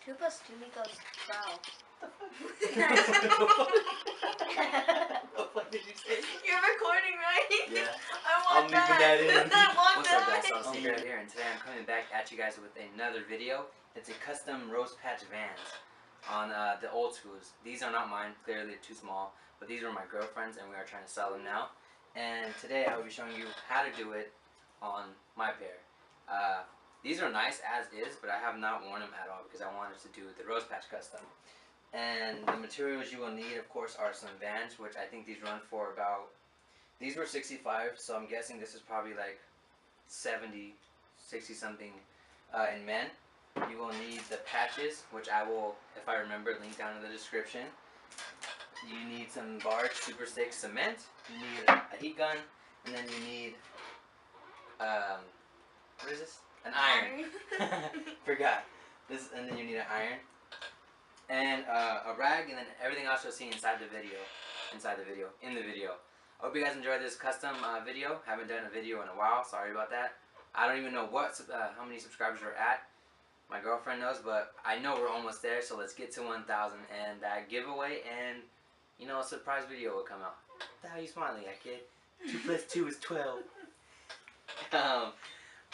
2 plus 2 equals 12. What the fuck did you say? You're recording, right? Yeah. I'm leaving that in. What's up, guys? So Steve right here, and today I'm coming back at you guys with another video. It's a custom rose patch Vans on the old schools. These are not mine. Clearly they're too small, but these are my girlfriend's, and we are trying to sell them now. And today I will be showing you how to do it on my pair. These are nice as is, but I have not worn them at all because I wanted to do the rose patch custom. And the materials you will need, of course, are some Vans, which I think these run for about, these were 65, so I'm guessing this is probably like 70, 60 something in men. You will need the patches, which I will, if I remember, link down in the description. You need some Barge Super Stick cement. You need a heat gun, and then you need, what is this? An iron. Forgot. This, and then you need an iron. And a rag, and then everything else you'll see inside the video. In the video. I hope you guys enjoyed this custom video. Haven't done a video in a while. Sorry about that. I don't even know what how many subscribers we're at. My girlfriend knows, but I know we're almost there. So let's get to 1,000 and that giveaway, and you know, a surprise video will come out. What the hell are you smiling at, kid? 2 plus 2 is 12.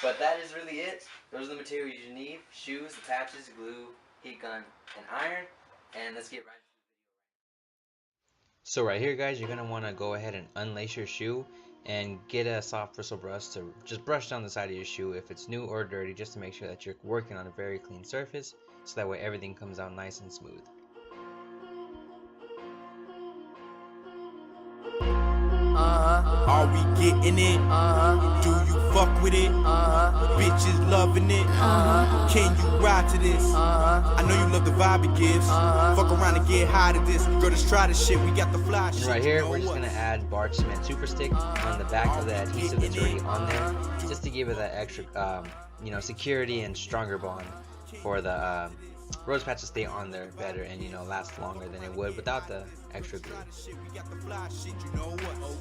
But that is really it. Those are the materials you need: shoes, the patches, glue, heat gun, and iron. And let's get right into the video. So right here, guys, you're gonna want to go ahead and unlace your shoe and get a soft bristle brush to just brush down the side of your shoe if it's new or dirty, just to make sure that you're working on a very clean surface, so that way everything comes out nice and smooth. Are we getting it? Do you fuck with it? Bitches loving it. Can you ride to this? I know you love the vibe it gives. Fuck around and get high to this. Girl, just try this shit. We got the fly shit. Right here, we're just gonna add Barge Cement Super Stick on the back of the adhesive that's already on there, just to give it that extra, you know, security and stronger bond for the rose patch to stay on there better and, you know, last longer than it would without the extra glue.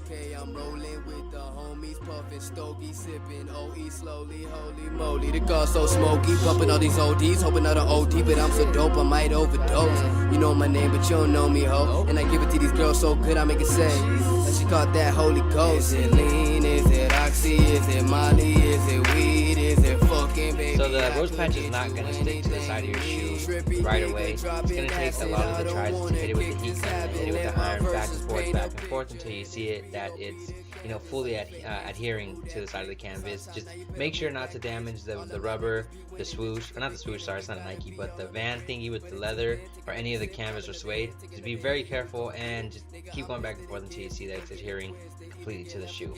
Okay, I'm rolling with the homies, puffin' stogie, sipping OE slowly, holy moly. The car so smoky, pumping all these ODs, hoping not an OD, but I'm so dope I might overdose. You know my name, but you don't know me, ho. And I give it to these girls so good I make it say that she caught that Holy Ghost. Is it lean? Is it oxy? Is it Molly? Is it weed? Is it fucking baby? So the rose patch is not going to stick to the side of your shoe right away. It's going to take a lot of the tries to hit it with the heat gun and hit it with the iron back and forth until you see it that it's, you know, fully adhering to the side of the canvas. Just make sure not to damage the rubber, the swoosh, or not the swoosh, sorry, it's not a Nike, but the Van thingy with the leather or any of the canvas or suede. Just be very careful and just keep going back and forth until you see that it's adhering completely to the shoe.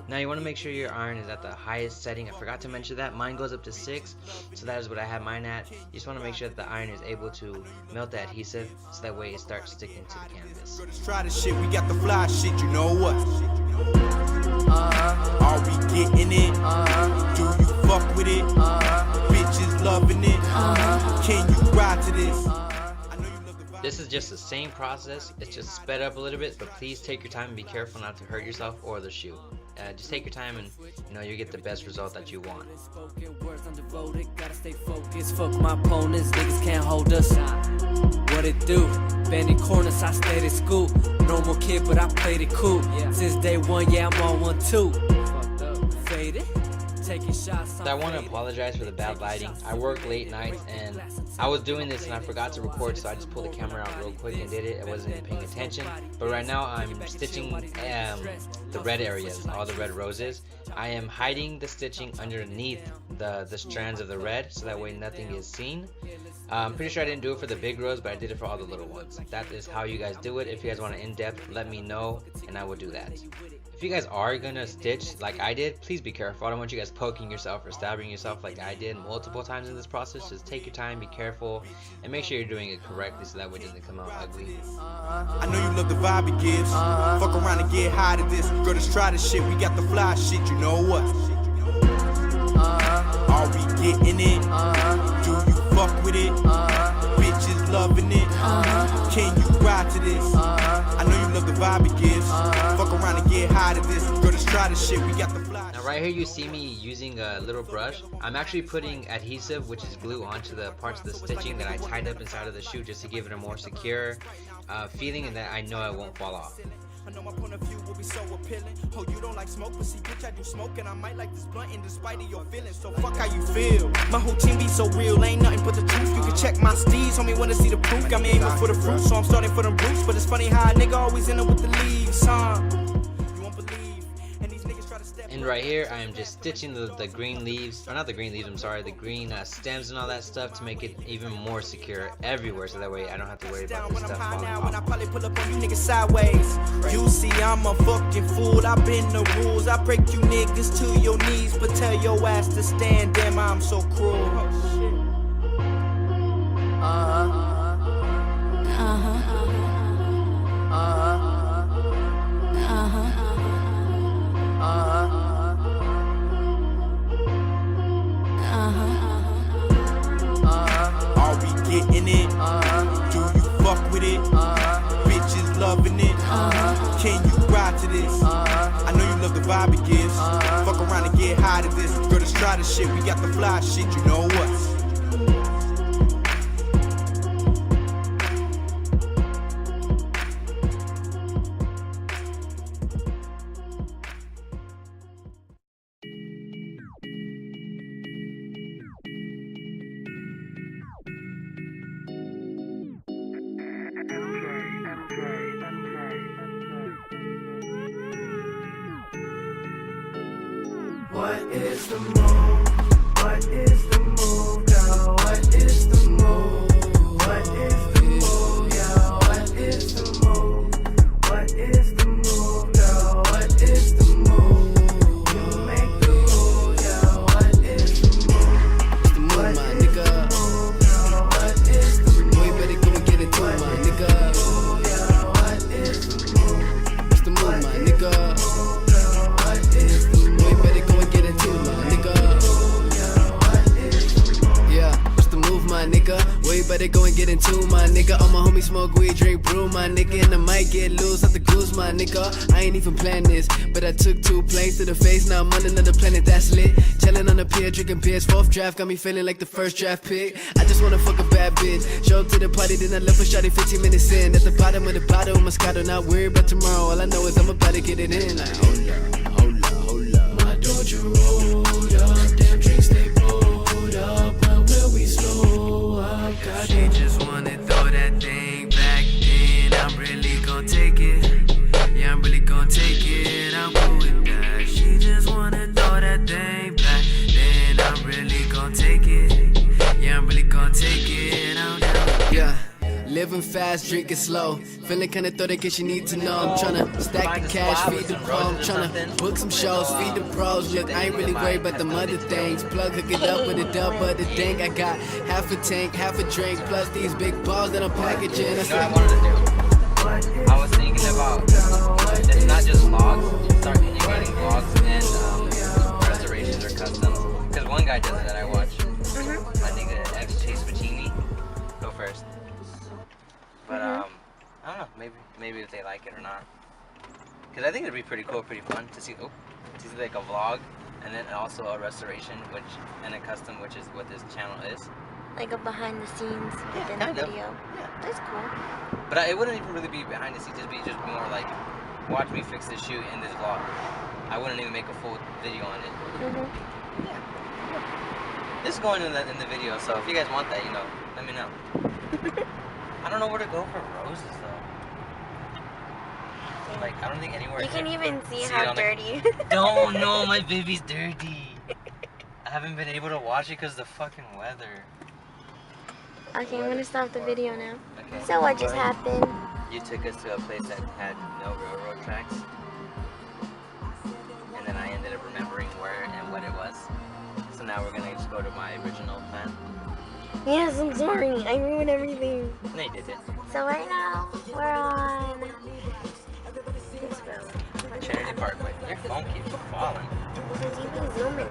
Now you want to make sure your iron is at the highest setting. I forgot to mention that. Mine goes up to 6, so that is what I have mine at. You just want to make sure that the iron is able to melt the adhesive, so that way it starts sticking to the canvas. Let's try this shit. We got the fly shit. You know what? Are we getting it? Do you fuck with it? Bitches loving it. Can you ride to this? This is just the same process, it's just sped up a little bit, but please take your time and be careful not to hurt yourself or the shoe. Just take your time and, you know, you get the best result that you want. Gotta stay focused, fuck my opponents, niggas can't hold us. What it do? Bending corners, I stayed at school. Normal kid, but I played it cool. Since day one, yeah, I'm on 1, 2. Faded. So I want to apologize for the bad lighting. I work late nights and I was doing this and I forgot to record, so I just pulled the camera out real quick and did it. I wasn't even paying attention. But right now I'm stitching the red areas, all the red roses. I am hiding the stitching underneath the strands of the red, so that way nothing is seen. I'm pretty sure I didn't do it for the big rose, but I did it for all the little ones. That is how you guys do it. If you guys want it in depth, let me know and I will do that. If you guys are gonna stitch like I did, please be careful. I don't want you guys poking yourself or stabbing yourself like I did multiple times in this process. Just take your time, be careful, and make sure you're doing it correctly so that way it doesn't come out ugly. I know you love the vibe it gives. Fuck around and get high to this. Girl, just try this shit. We got the fly shit. You know what? Are we getting it? Do you fuck with it? Bitches loving it. Can you ride to this? I know you love the vibe it gives. Fuck around and get high to this. Girl, just try this shit, we got the fly. Now right here you see me using a little brush. I'm actually putting adhesive, which is glue, onto the parts of the stitching that I tied up inside of the shoe just to give it a more secure feeling, and that I know it won't fall off. I know my point of view will be so appealing. Oh, you don't like smoke, but see, bitch, I do smoke, and I might like this blunt in despite of your feelings. So fuck how you feel. My whole team be so real, ain't nothing but the truth. You can check my steeds, homie, wanna see the proof. Got me aiming for the fruit, so I'm starting for them roots. But it's funny how a nigga always end up with the leaves, huh? You won't believe, and these niggas try to step. And right here, I am just stitching the green leaves, or not the green leaves, I'm sorry, the green stems and all that stuff to make it even more secure everywhere, so that way I don't have to worry about this stuff falling When I off. probably pull up on you niggas sideways. You see, I'm a fucking fool. I bend the rules. I break you niggas to your knees, but tell your ass to stand. Damn, I'm so cruel. Are we getting it? Do you fuck with it? Bitches loving it. Can you ride to this? I know you love the vibe it gives. Fuck around and get high to this. Girl, let's try this shit. We got the fly shit. You know what? What is the move? What is the move, girl? What is the move? What is the move, yo? What is the move? What is the move, girl? What is the move? You make the move, yo. What is the move? It's the move, my nigga. What is the move? You better go and get it too, my nigga. What is the move? It's the move, my nigga. What is the move? You better go and get it too, my nigga. Yeah, what's the move, my nigga? Well, you better go and get into, my nigga. All my homies smoke weed, drink brew, my nigga. And I might get loose off the goose, my nigga. I ain't even planned this, but I took 2 planes to the face. Now I'm on another planet that's lit. Chilling on the pier, drinking beers. 4th draft got me feeling like the first draft pick. I just wanna fuck a bad bitch. Show up to the party, then I left a shawty 15 minutes in. At the bottom of the bottle, Moscato, not worried about tomorrow. All I know is I'm about to get it in. Like, hold up. My Doja rolled up, damn drinks stay pulled up. But will we slow up? God, she just wanna throw that thing back in. I'm really gon' take it. Yeah, I'm really gon' take it. I'm cool with that. She just wanna throw that thing back then. I'm really gon' take it. Yeah, I'm really gon' take it. I'm down. Yeah. Living fast, drinking slow. Feeling kinda throw that cause you need to know. I'm tryna stack the cash, feed the pro. I'm tryna book some shows, feed the pros. Look, I ain't really worried about them other things. Plug, hook it up with a dub of the thing. I got half a tank, half a drink, plus these big balls that I'm packaging. You know what I wanted to do? I was thinking about, it's not just vlogs, start integrating vlogs and restorations or customs. Because one guy does it that I watch. I think that X Chase Pacini. Go first. But I don't know, maybe if they like it or not. Because I think it'd be pretty cool, pretty fun to see like a vlog and then also a restoration, and a custom, which is what this channel is. Like a behind the scenes within kind the of. video. Yeah. That's cool. But it wouldn't even really be behind the scenes, it'd be just more like, watch me fix this shoe in this vlog. I wouldn't even make a full video on it. Yeah. This is going in the video, so if you guys want that, let me know. I don't know where to go for roses though. Like, I don't think anywhere. You can even see it how on dirty. Don't know, my baby's dirty. I haven't been able to watch it because the fucking weather. Okay, I'm gonna stop the video now. Okay. So what just happened? You took us to a place that had no railroad tracks. And then I ended up remembering where and what it was. So now we're gonna just go to my original plan. Yes, I'm sorry. I ruined everything. No, you didn't. So right now, we're on this road. Trinity Parkway. Your phone keeps falling. Because you can zoom in.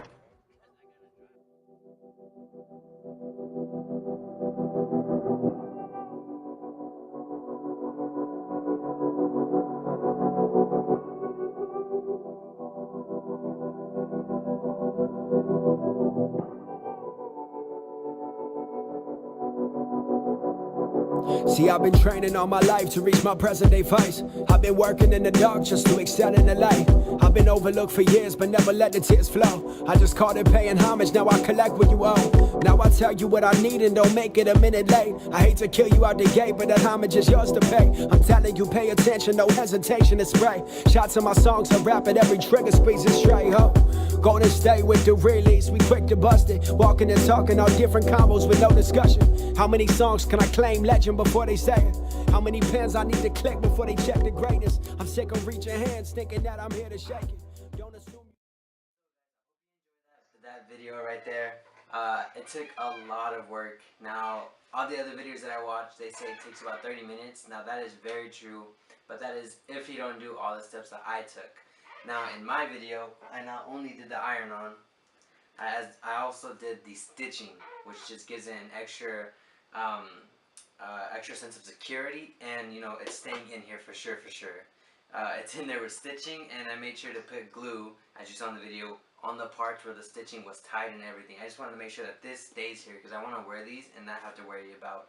See, I've been training all my life to reach my present day vice. I've been working in the dark just to excel in the light. I've been overlooked for years, but never let the tears flow. I just called it paying homage, now I collect what you owe. Now I tell you what I need and don't make it a minute late. I hate to kill you out the gate, but that homage is yours to pay. I'm telling you, pay attention, no hesitation to spray. Shots of my songs, I rap at every trigger, squeeze it straight, ho. Go to stay with the release, we quick to bust it. Walking and talking all different combos with no discussion. How many songs can I claim legend before they say it? How many pens I need to click before they check the greatness? I'm sick of reaching hands, thinking that I'm here to shake it. Don't assume. That video right there, it took a lot of work. Now, all the other videos that I watched, they say it takes about 30 minutes. Now, that is very true, but that is if you don't do all the steps that I took. Now, in my video, I not only did the iron-on, I also did the stitching, which just gives it an extra extra sense of security, and you know, it's staying in here for sure. It's in there with stitching, and I made sure to put glue, as you saw in the video, on the parts where the stitching was tied and everything. I just wanted to make sure that this stays here because I want to wear these and not have to worry about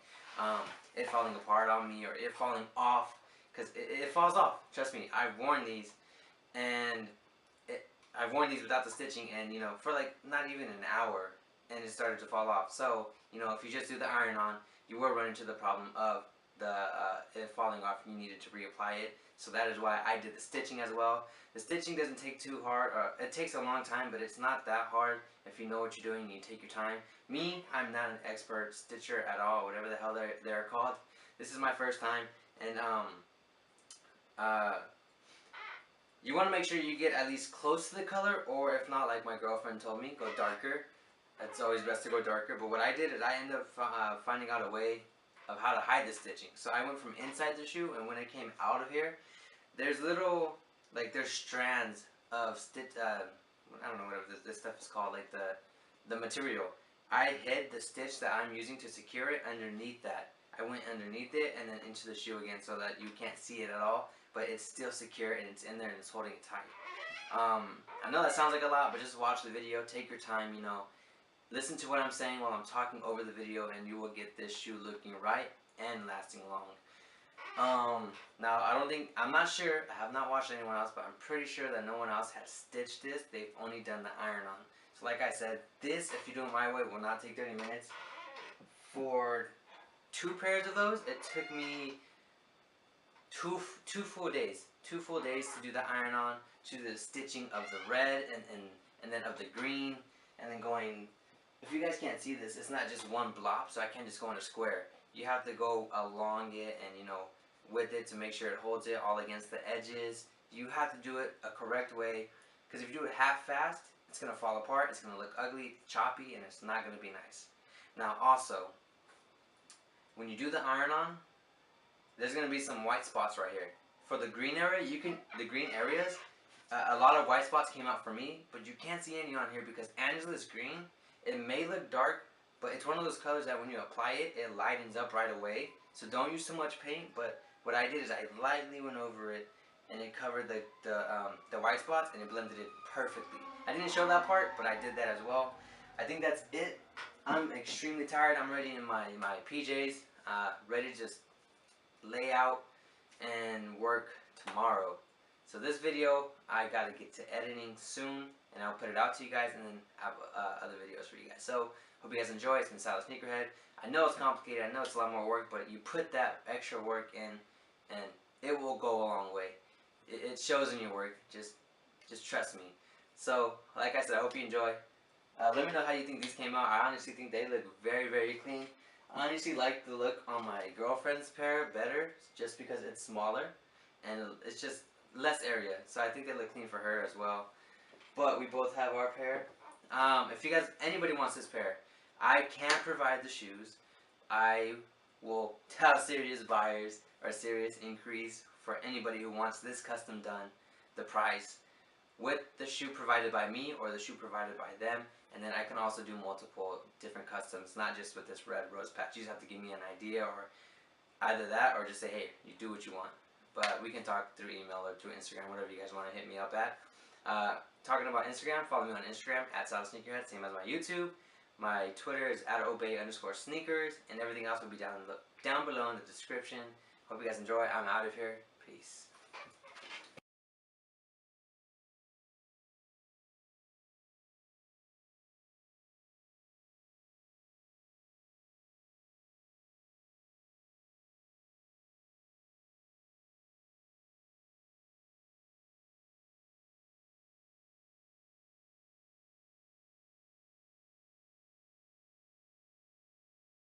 it falling apart on me or it falling off, because it falls off. Trust me, I've worn these, and I've worn these without the stitching, and you know, for like not even an hour, and it started to fall off. So you know, if you just do the iron-on, you will run into the problem of the it falling off, and you needed to reapply it. So that is why I did the stitching as well. The stitching doesn't take too hard. It takes a long time, but it's not that hard if you know what you're doing and you take your time. Me, I'm not an expert stitcher at all, whatever the hell they're called. This is my first time, and you want to make sure you get at least close to the color, or if not, like my girlfriend told me, go darker. It's always best to go darker, but what I did is I ended up finding out a way of how to hide the stitching. So I went from inside the shoe, and when it came out of here, there's little, like there's strands of stitch, I don't know what this stuff is called, like the material. I hid the stitch that I'm using to secure it underneath that. I went underneath it and then into the shoe again so that you can't see it at all, but it's still secure and it's in there and it's holding it tight. I know that sounds like a lot, but just watch the video, take your time, you know. Listen to what I'm saying while I'm talking over the video, and you will get this shoe looking right and lasting long. Now I'm not sure, I have not watched anyone else, but I'm pretty sure that no one else has stitched this. They've only done the iron-on. So like I said, this, if you do it my way, will not take 30 minutes. For 2 pairs of those, it took me two full days. 2 full days to do the iron-on, to do the stitching of the red and then of the green, and then going. If you guys can't see this, it's not just one blob, so I can't just go in a square. You have to go along it and, you know, with it to make sure it holds it all against the edges. You have to do it a correct way, because if you do it half-fast, it's going to fall apart, it's going to look ugly, choppy, and it's not going to be nice. Now also, when you do the iron-on, there's going to be some white spots right here. For the green area, the green areas, a lot of white spots came out for me, but you can't see any on here because Angela's green. It may look dark, but it's one of those colors that when you apply it, it lightens up right away. So don't use too much paint, but what I did is I lightly went over it, and it covered the white spots, and it blended it perfectly. I didn't show that part, but I did that as well. I think that's it. I'm extremely tired. I'm ready in my PJs, ready to just lay out and work tomorrow. So this video, I gotta get to editing soon, and I'll put it out to you guys, and then have other videos for you guys. So, hope you guys enjoy. It's been Silent Sneakerhead. I know it's complicated, I know it's a lot more work, but you put that extra work in, and it will go a long way. It shows in your work. Just trust me. So, like I said, I hope you enjoy. Let me know how you think these came out. I honestly think they look very, very clean. I honestly like the look on my girlfriend's pair better, just because it's smaller, and it's just less area. So I think they look clean for her as well. But we both have our pair. If you guys, anybody wants this pair, I can provide the shoes. I will tell serious buyers or serious inquiries for anybody who wants this custom done, the price, with the shoe provided by me or the shoe provided by them. And then I can also do multiple different customs, not just with this red rose patch. You just have to give me an idea, or either that, or just say, hey, you do what you want. But we can talk through email or through Instagram, whatever you guys want to hit me up at. Talking about Instagram, follow me on Instagram at @SilentSneakerhead, same as my YouTube. My Twitter is @obey_sneakers, and everything else will be down down below in the description. Hope you guys enjoy. I'm out of here. Peace.